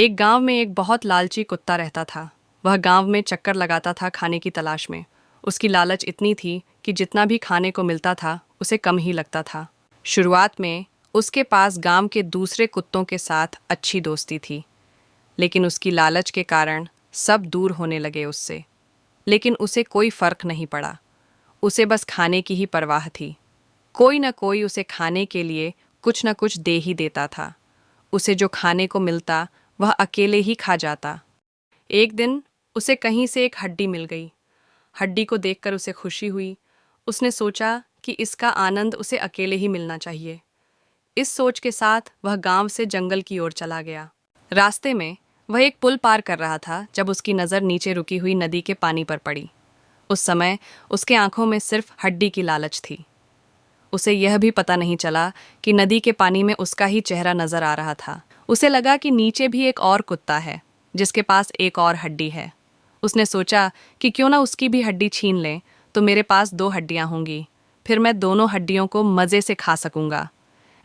एक गांव में एक बहुत लालची कुत्ता रहता था। वह गांव में चक्कर लगाता था खाने की तलाश में। उसकी लालच इतनी थी कि जितना भी खाने को मिलता था उसे कम ही लगता था। शुरुआत में उसके पास गांव के दूसरे कुत्तों के साथ अच्छी दोस्ती थी, लेकिन उसकी लालच के कारण सब दूर होने लगे उससे। लेकिन उसे कोई फर्क नहीं पड़ा। उसे बस खाने की ही परवाह थी। कोई न कोई उसे खाने के लिए कुछ न कुछ दे ही देता था। उसे जो खाने को मिलता वह अकेले ही खा जाता। एक दिन उसे कहीं से एक हड्डी मिल गई। हड्डी को देखकर उसे खुशी हुई। उसने सोचा कि इसका आनंद उसे अकेले ही मिलना चाहिए। इस सोच के साथ वह गांव से जंगल की ओर चला गया। रास्ते में वह एक पुल पार कर रहा था जब उसकी नज़र नीचे रुकी हुई नदी के पानी पर पड़ी। उस समय उसके आंखों में सिर्फ हड्डी की लालच थी। उसे यह भी पता नहीं चला कि नदी के पानी में उसका ही चेहरा नजर आ रहा था। उसे लगा कि नीचे भी एक और कुत्ता है जिसके पास एक और हड्डी है। उसने सोचा कि क्यों ना उसकी भी हड्डी छीन लें तो मेरे पास 2 हड्डियां होंगी। फिर मैं दोनों हड्डियों को मज़े से खा सकूंगा।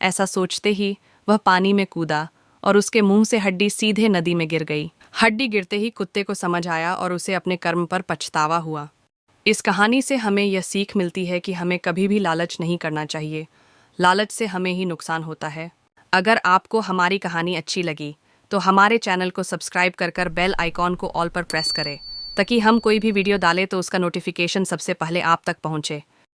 ऐसा सोचते ही वह पानी में कूदा और उसके मुंह से हड्डी सीधे नदी में गिर गई। हड्डी गिरते ही कुत्ते को समझ आया और उसे अपने कर्म पर पछतावा हुआ। इस कहानी से हमें यह सीख मिलती है कि हमें कभी भी लालच नहीं करना चाहिए। लालच से हमें ही नुकसान होता है। अगर आपको हमारी कहानी अच्छी लगी तो हमारे चैनल को सब्सक्राइब कर बेल आइकॉन को ऑल पर प्रेस करें, ताकि हम कोई भी वीडियो डालें तो उसका नोटिफिकेशन सबसे पहले आप तक पहुंचे।